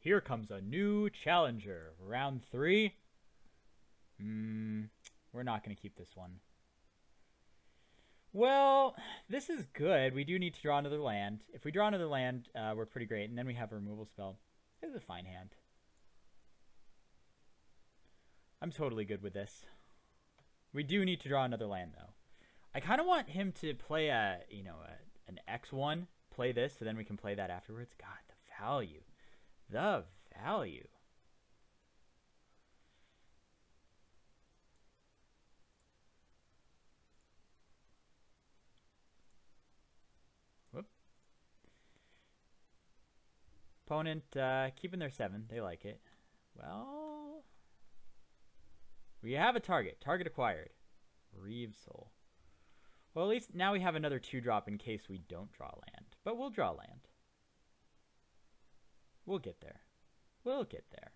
Here comes a new challenger. Round 3. We're not going to keep this one. Well, this is good. We do need to draw another land. If we draw another land, we're pretty great. And then we have a removal spell. This is a fine hand. I'm totally good with this. We do need to draw another land, though. I kind of want him to play an X1, play this, so then we can play that afterwards. God, the value. The value. Whoop. Opponent keeping their 7. They like it. Well, we have a target. Target acquired. Reeve Soul. Well, at least now we have another 2-drop in case we don't draw land. But we'll draw land. We'll get there. We'll get there.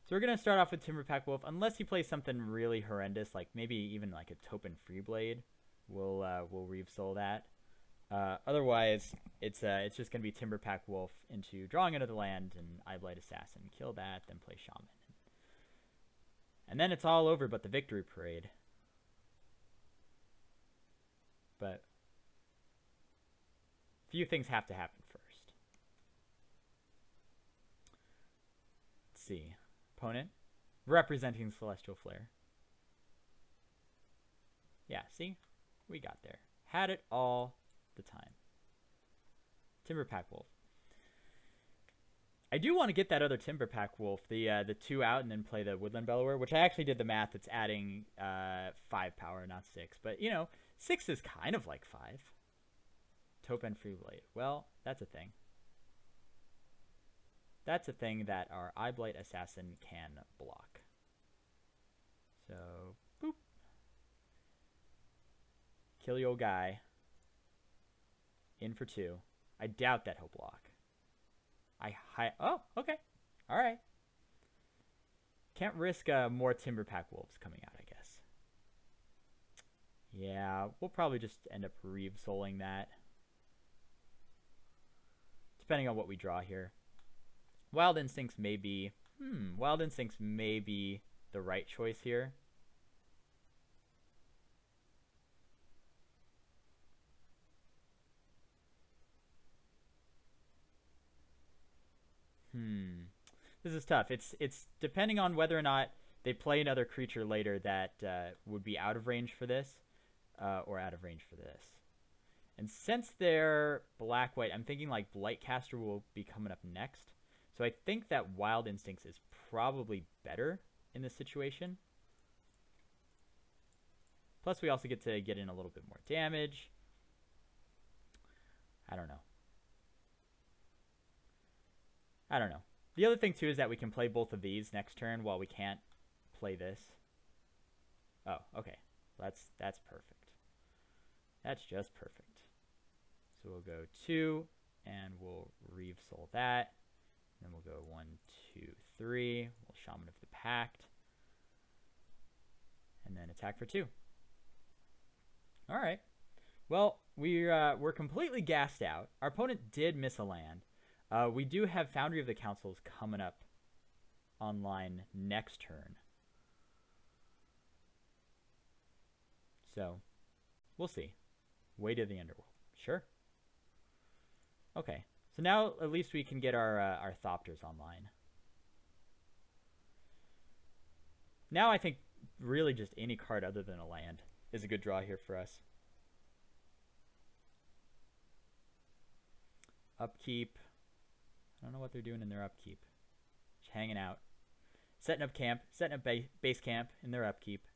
So we're going to start off with Timberpack Wolf. Unless he plays something really horrendous, like maybe even like a Topin Freeblade, we'll Reeve Soul that. Otherwise, it's just going to be Timberpack Wolf into drawing another land and Eyeblight Assassin. Kill that, then play Shaman. And then it's all over but the victory parade. But a few things have to happen first. Let's see. Opponent representing Celestial Flare. Yeah, see? We got there. Had it all the time. Timberpack Wolf. I do want to get that other Timberpack Wolf, the 2 out and then play the Woodland Bellower, which I actually did the math. It's adding 5 power, not 6. But, 6 is kind of like 5. Topin Freeblade. Well, that's a thing. That's a thing that our Eyeblight Assassin can block. So, boop. Kill your old guy. In for 2. I doubt that he'll block. Oh, okay. All right. Can't risk more Timberpack Wolves coming out, I guess. Yeah, we'll probably just end up Reeve Souling that. Depending on what we draw here. Wild Instincts may be... Wild Instincts may be the right choice here. This is tough. It's depending on whether or not they play another creature later that would be out of range for this, or out of range for this. And since they're black-white, I'm thinking like Blightcaster will be coming up next. So I think that Wild Instincts is probably better in this situation. Plus, we also get to get in a little bit more damage. I don't know. I don't know. The other thing, too, is that we can play both of these next turn while we can't play this. Oh, okay. That's perfect. That's just perfect. So we'll go 2, and we'll Reeve Soul that. And then we'll go 1, 2, 3. We'll Shaman of the Pact. And then attack for 2. All right. Well, we're completely gassed out. Our opponent did miss a land. We do have Foundry of the Councils coming up online next turn. So, we'll see. Way to the Underworld. Sure. Okay. So now at least we can get our Thopters online. Now I think really just any card other than a land is a good draw here for us. Upkeep. I don't know what they're doing in their upkeep. Just hanging out. Setting up camp. Setting up base camp in their upkeep.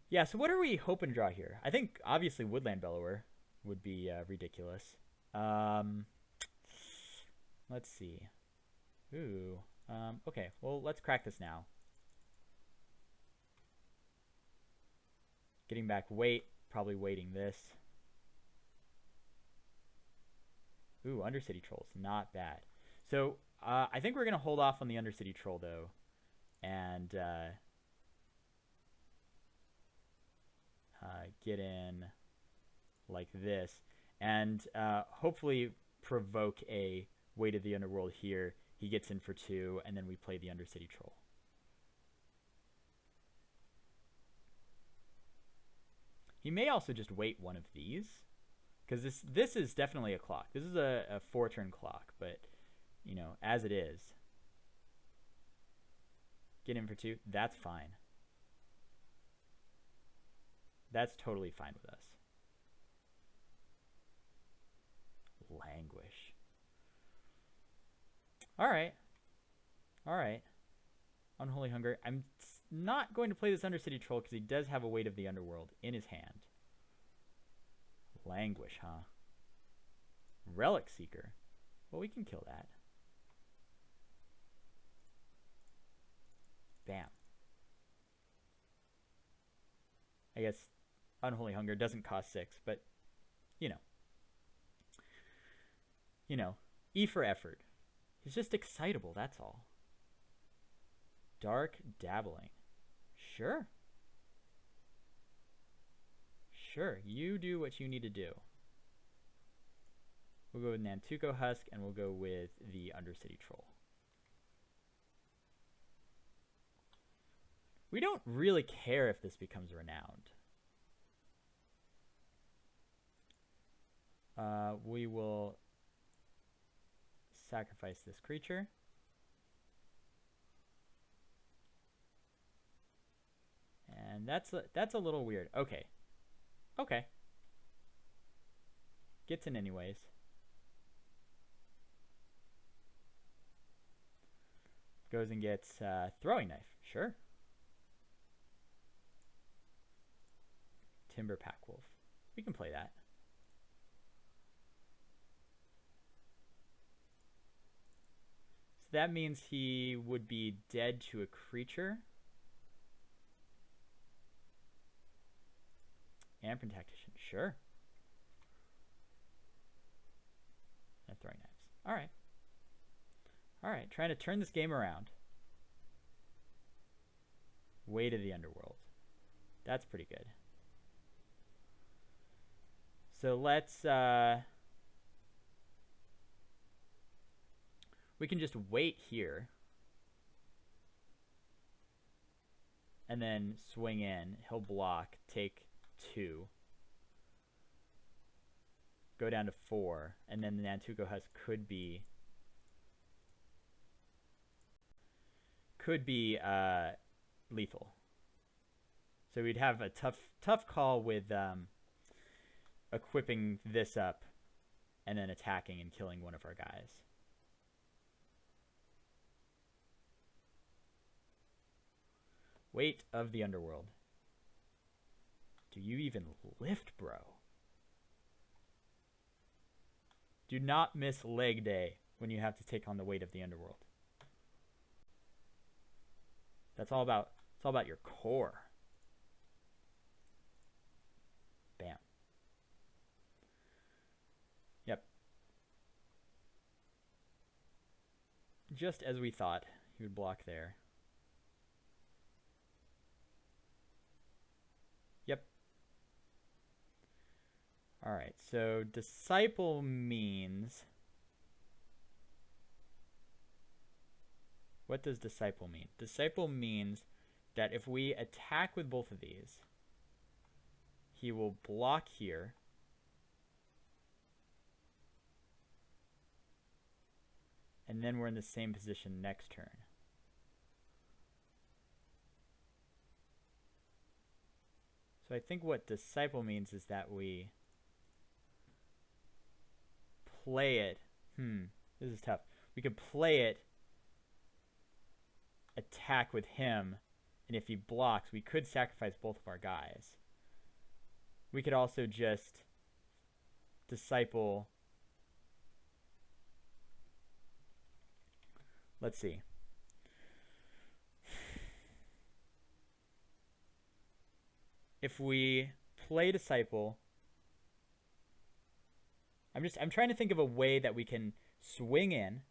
Yeah, so what are we hoping to draw here? I think, obviously, Woodland Bellower would be ridiculous. Let's see. Ooh. Okay, well, let's crack this now. Getting back weight. Probably waiting this. Ooh, Undercity Trolls. Not bad. So, I think we're going to hold off on the Undercity Troll, though. And get in like this. And hopefully provoke a Weight of the Underworld here. He gets in for 2, and then we play the Undercity Troll. He may also just wait one of these, because this is definitely a clock. This is a 4-turn clock, but, you know, as it is. Get in for 2, that's fine. That's totally fine with us. Languish. Alright. Alright. Unholy Hunger. I'm not going to play this Undercity Troll because he does have a Weight of the Underworld in his hand. Languish, huh? Relic Seeker. Well, we can kill that. Bam. I guess Unholy Hunger doesn't cost 6, but, you know. You know, E for effort. He's just excitable, that's all. Dark Dabbling. Sure. Sure, you do what you need to do. We'll go with Nantuko Husk, and we'll go with the Undercity Troll. We don't really care if this becomes renowned. We will sacrifice this creature. And that's a little weird. Okay. Okay. Gets in anyways. Goes and gets Throwing Knife. Sure. Timber Pack Wolf. We can play that. So that means he would be dead to a creature. Amp and Tactician. Sure. And Throwing Knives. Alright. Alright, trying to turn this game around. Weight of the Underworld. That's pretty good. So let's we can just wait here and then swing in. He'll block, take 2, go down to 4, and then the Nantuko Husk could be lethal. So we'd have a tough call with equipping this up and then attacking and killing one of our guys. Weight of the Underworld. Do you even lift, bro? Do not miss leg day when you have to take on the Weight of the Underworld. It's all about your core. Bam. Yep. Just as we thought, he would block there. Yep. Alright, so Disciple means... What does Disciple mean? Disciple means that if we attack with both of these, he will block here. And then we're in the same position next turn. So I think what Disciple means is that we play it. This is tough. We could play it, attack with him, and if he blocks, we could sacrifice both of our guys. We could also just Disciple. Let's see. If we play Disciple, I'm trying to think of a way that we can swing in,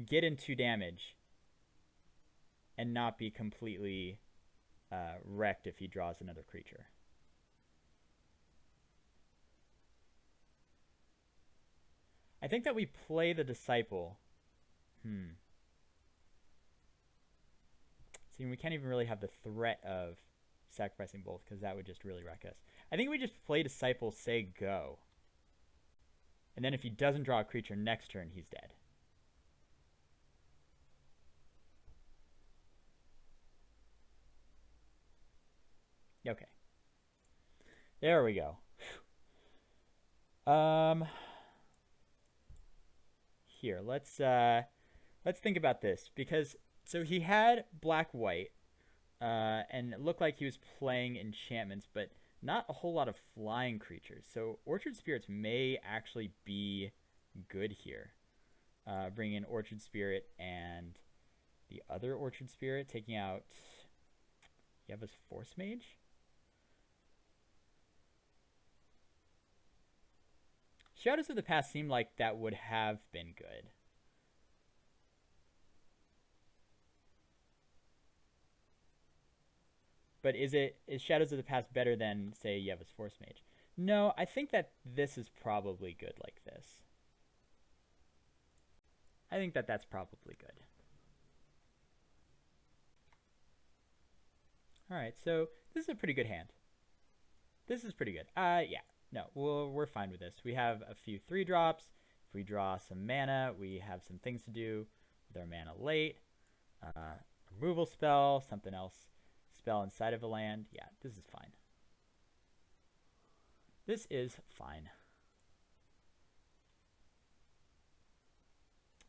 get in 2 damage, and not be completely wrecked if he draws another creature. I think that we play the Disciple. See, we can't even really have the threat of sacrificing both because that would just really wreck us. I think we just play Disciple, say go. And then if he doesn't draw a creature next turn, he's dead. Okay. There we go. Here, let's think about this, because so he had black white, and it looked like he was playing enchantments, but not a whole lot of flying creatures. So Orchard Spirits may actually be good here. Bring in Orchard Spirit and the other Orchard Spirit, taking out Yeva's Force Mage. Shadows of the Past seemed like that would have been good. But is Shadows of the Past better than, say, Yeva's Force Mage? No, I think that this is probably good like this. I think that that's probably good. Alright, so this is a pretty good hand. This is pretty good. Yeah. No, we're fine with this. We have a few 3-drops. If we draw some mana, we have some things to do with our mana late. Removal spell, something else. Spell inside of a land. Yeah, this is fine. This is fine.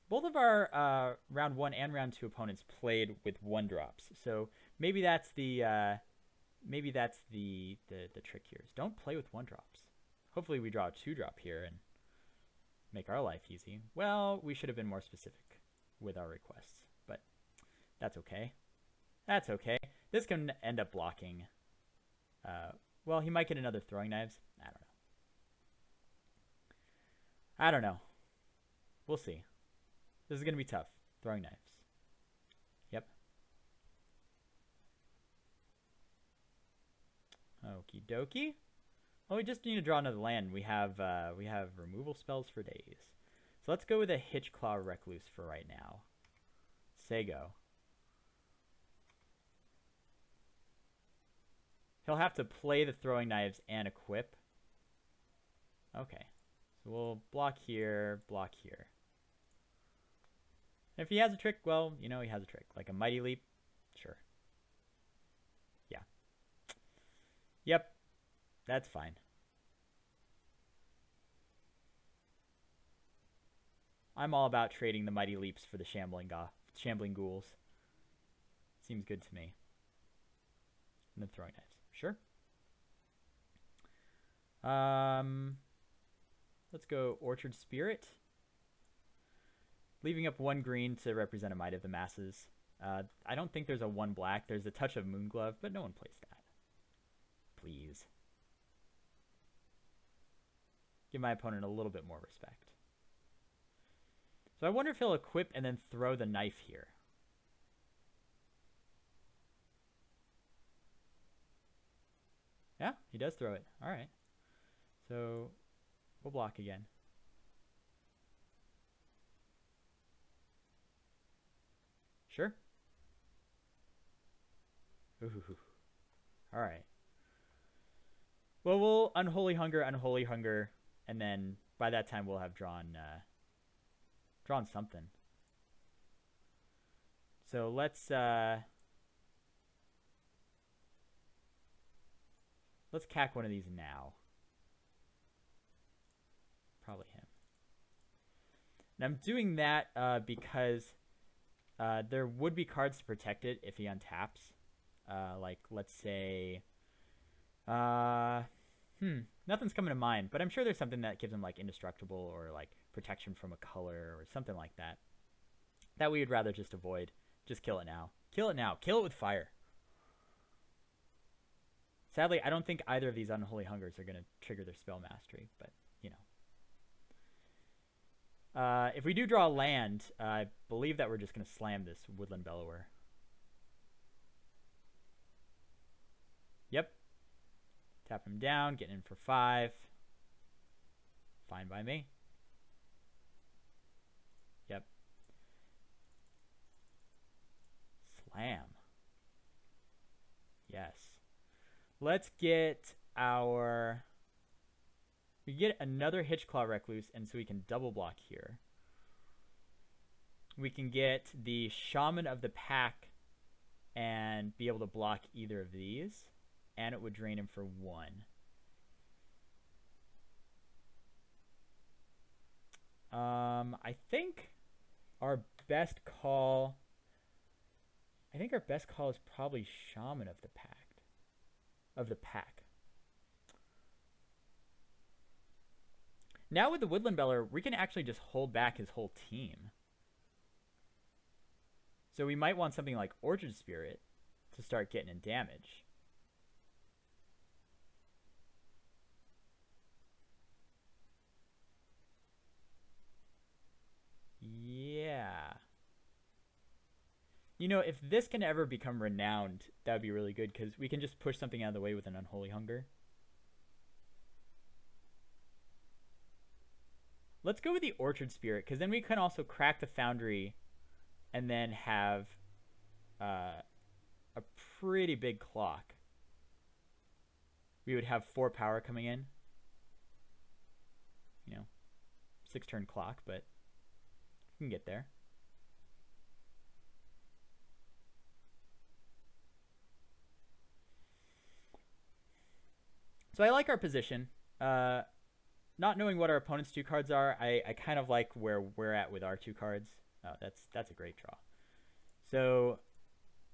Both of our round 1 and round 2 opponents played with 1-drops. So maybe that's the trick here. Is don't play with 1-drops. Hopefully we draw a 2-drop here and make our life easy. Well, we should have been more specific with our requests, but that's okay. That's okay. This can end up blocking. Well, he might get another throwing knives. I don't know. We'll see. This is going to be tough. Throwing knives. Yep. Okie dokie. Well, we just need to draw another land. We have removal spells for days. So let's go with a Hitchclaw Recluse for right now. Say go. He'll have to play the throwing knives and equip. Okay. So we'll block here, block here. And if he has a trick, well, you know he has a trick. Like a Mighty Leap. Sure. Yeah. Yep. That's fine. I'm all about trading the Mighty Leaps for the Shambling Ghouls. Seems good to me. And then throwing knives. Sure. Let's go Orchard Spirit. Leaving up 1 green to represent a Might of the Masses. I don't think there's a 1 black. There's a touch of Moonglove, but no one plays that. Please. Give my opponent a little bit more respect. So I wonder if he'll equip and then throw the knife here. Yeah, he does throw it. All right. So we'll block again. Sure. Ooh. All right. Well, we'll Unholy Hunger, and then by that time we'll have drawn something. So let's cack one of these now. Probably him. And I'm doing that because there would be cards to protect it if he untaps. Like, let's say... nothing's coming to mind, but I'm sure there's something that gives him, like, indestructible or, like, protection from a color or something like that. That we would rather just avoid. Just kill it now. Kill it now. Kill it with fire. Sadly, I don't think either of these Unholy Hungers are going to trigger their spell mastery, but, you know. If we do draw a land, I believe that we're just going to slam this Woodland Bellower. Yep. Tap him down, getting in for 5. Fine by me. Let's get our... We get another Hitchclaw Recluse, and so we can double block here. We can get the Shaman of the Pack and be able to block either of these, and it would drain him for 1. I think our best call... I think our best call is probably Shaman of the Pack. Now with the Woodland Beller, we can actually just hold back his whole team. So we might want something like Orchard Spirit to start getting in damage. Yeah. You know, if this can ever become renowned, that would be really good, because we can just push something out of the way with an Unholy Hunger. Let's go with the Orchard Spirit, because then we can also crack the Foundry and then have a pretty big clock. We would have 4 power coming in. You know, 6-turn clock, but we can get there. So I like our position. Not knowing what our opponent's 2 cards are, I kind of like where we're at with our 2 cards. Oh, that's a great draw. So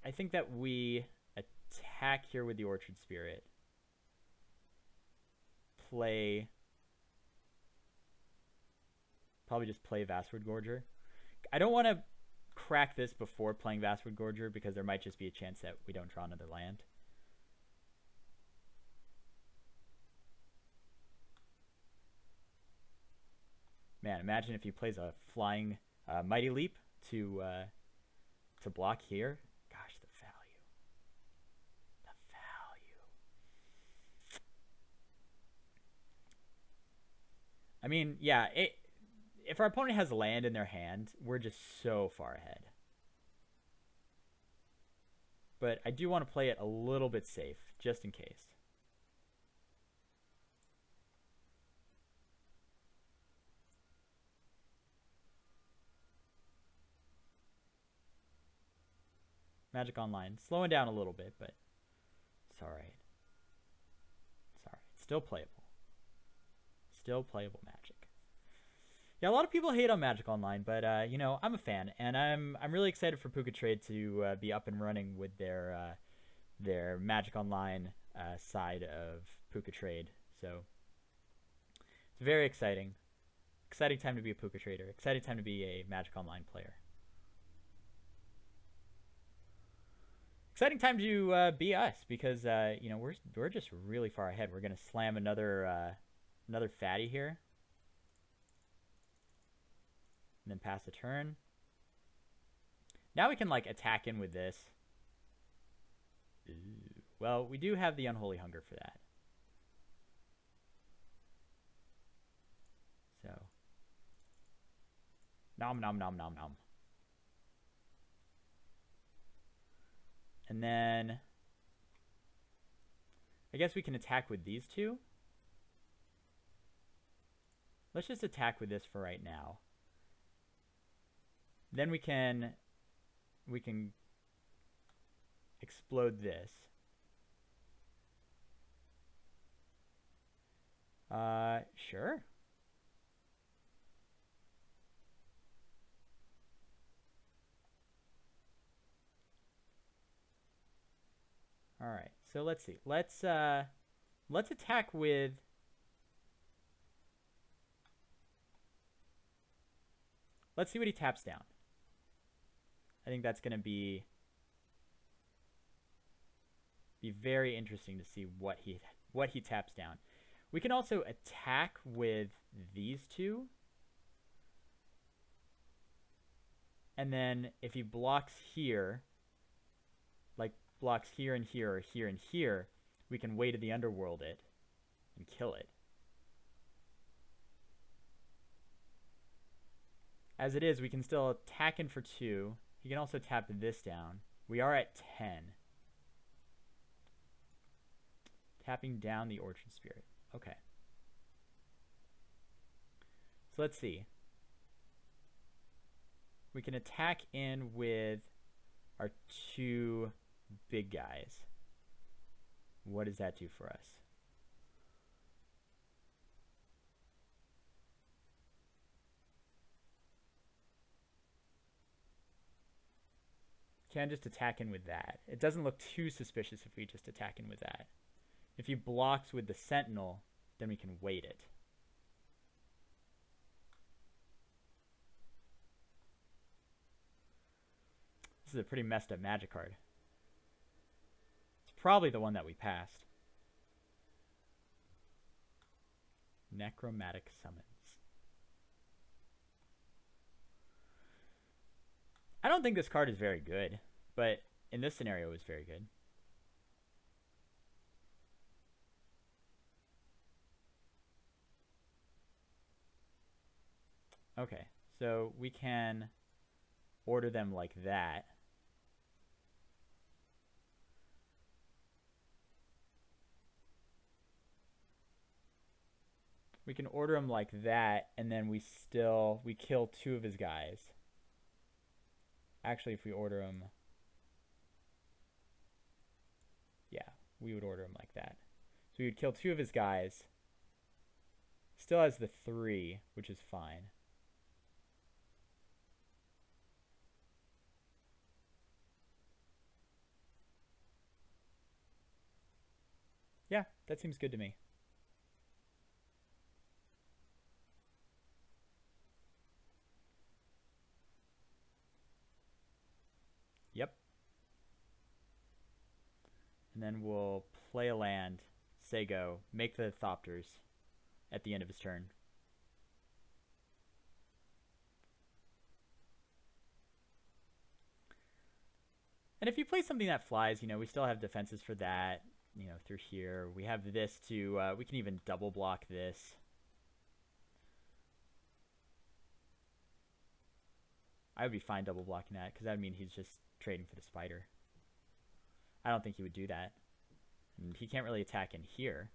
I think that we attack here with the Orchard Spirit. Probably just play Vastwood Gorger. I don't want to crack this before playing Vastwood Gorger, because there might just be a chance that we don't draw another land. Man, imagine if he plays a flying Mighty Leap to block here. Gosh, the value. The value. I mean, yeah, if our opponent has land in their hand, we're just so far ahead. But I do want to play it a little bit safe, just in case. Magic Online. Slowing down a little bit, but it's alright. It's alright. Still playable. Still playable Magic. Yeah, a lot of people hate on Magic Online, but you know, I'm a fan, and I'm really excited for Pucatrade to be up and running with their Magic Online side of Pucatrade. So it's very exciting. Exciting time to be a Pucatrader. Exciting time to be a Magic Online player. Exciting time to be us, because you know, we're just really far ahead. We're gonna slam another fatty here, and then pass a turn. Now we can like attack in with this. Ooh. Well, we do have the Unholy Hunger for that. So nom nom nom nom nom. And then I guess we can attack with these 2. Let's just attack with this for right now. Then we can explode this. Sure. All right, so let's see. Let's attack with... Let's see what he taps down. I think that's going to be very interesting to see what he taps down. We can also attack with these 2. And then if he blocks here, like blocks here and here or here and here, we can Way to the Underworld it and kill it. As it is, we can still attack in for 2. He can also tap this down. We are at 10. Tapping down the Orchard Spirit. Okay. So let's see. We can attack in with our 2 big guys. What does that do for us? Can just attack in with that. It doesn't look too suspicious if we just attack in with that. If he blocks with the Sentinel, then we can wait it. This is a pretty messed up magic card. It's probably the one that we passed. Necromantic Summons. I don't think this card is very good, but in this scenario it was very good. Okay, so we can order them like that. We can order him like that, and then we kill 2 of his guys. Actually, if we order him, yeah, we would order him like that. So we would kill 2 of his guys. Still has the 3, which is fine. Yeah, that seems good to me. Yep. And then we'll play a land, say go, make the Thopters at the end of his turn. And if you play something that flies, you know, we still have defenses for that, you know, through here. We have this to, we can even double block this. I would be fine double blocking that, because that would mean he's just trading for the spider. I don't think he would do that. And he can't really attack in here.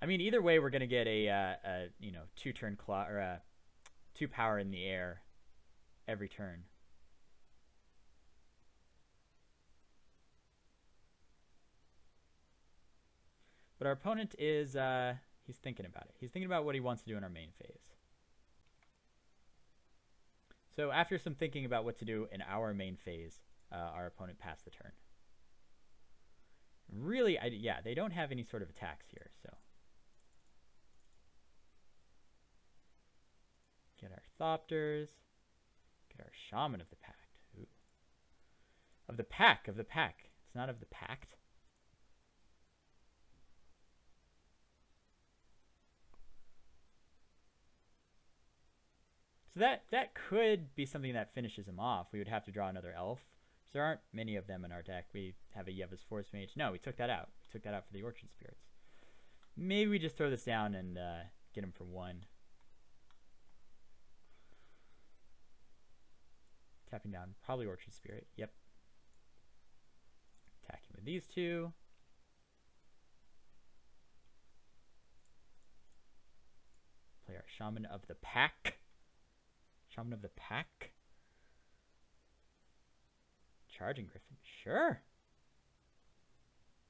I mean, either way, we're going to get a you know, 2-turn claw, or a 2 power in the air every turn. But our opponent is, he's thinking about it. He's thinking about what he wants to do in our main phase. So after some thinking about what to do in our main phase, our opponent passed the turn. Really, yeah, they don't have any sort of attacks here, so. Get our Thopters. Get our Shaman of the Pact. Ooh. Of the Pack, of the Pack. It's not of the Pact. So that could be something that finishes him off. We would have to draw another elf. So there aren't many of them in our deck. We have a Yeva's Forest Mage. No, we took that out. We took that out for the Orchard Spirits. Maybe we just throw this down and get him for 1. Tapping down, probably Orchard Spirit. Yep. Attacking with these 2. Play our Shaman of the Pack. Shaman of the Pack. Charging Griffin. Sure.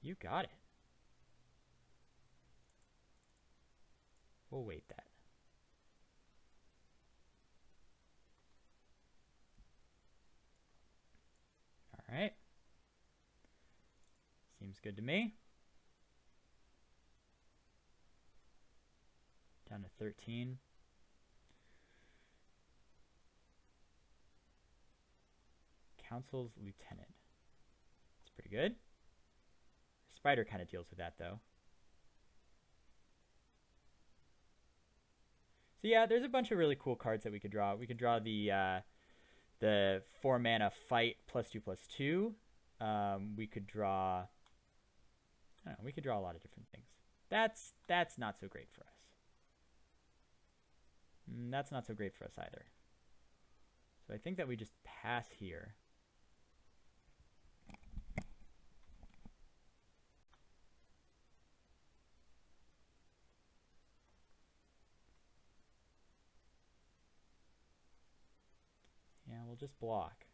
You got it. We'll wait that. All right. Seems good to me. Down to 13. Council's Lieutenant. It's pretty good. Spider kind of deals with that, though. So yeah, there's a bunch of really cool cards that we could draw. We could draw the 4-mana fight +2/+2. We could draw. I don't know, we could draw a lot of different things. That's not so great for us. That's not so great for us either. So I think that we just pass here. we'll just block.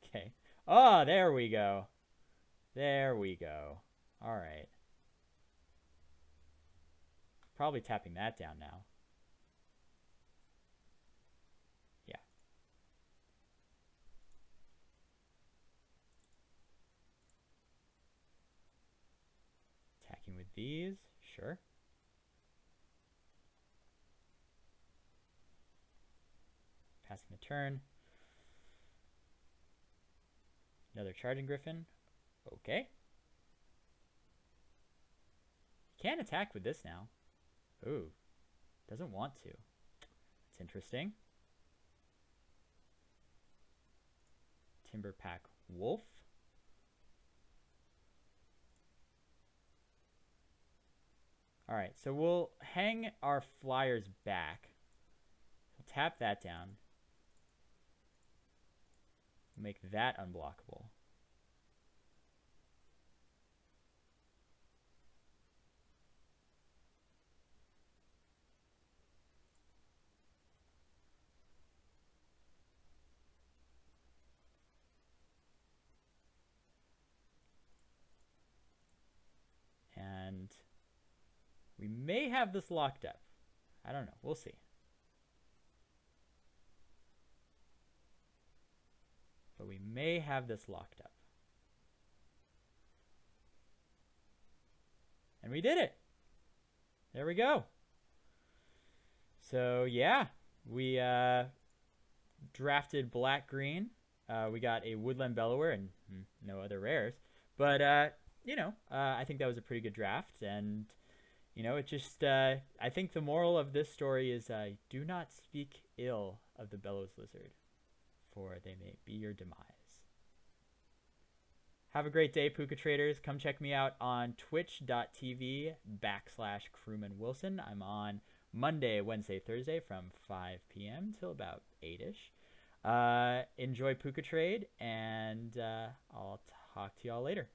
Okay. Oh, there we go. There we go. All right. Probably tapping that down now. Yeah. Attacking with these. Sure. Passing the turn. Another charging griffin. Okay. Can't attack with this now. Ooh. Doesn't want to. It's interesting. Timber pack wolf. Alright, so we'll hang our flyers back. We'll tap that down. Make that unblockable. And we may have this locked up. I don't know. We'll see. But we may have this locked up. And we did it. There we go. So yeah, we drafted black-green. We got a woodland bellower and no other rares. But you know, I think that was a pretty good draft. And you know, it just I think the moral of this story is do not speak ill of the bellows lizard, for they may be your demise. Have a great day, Puka traders. Come check me out on twitch.tv/Crewmanwilson. I'm on Monday, Wednesday, Thursday from 5 p.m. till about 8-ish. Enjoy Pucatrade, and I'll talk to y'all later.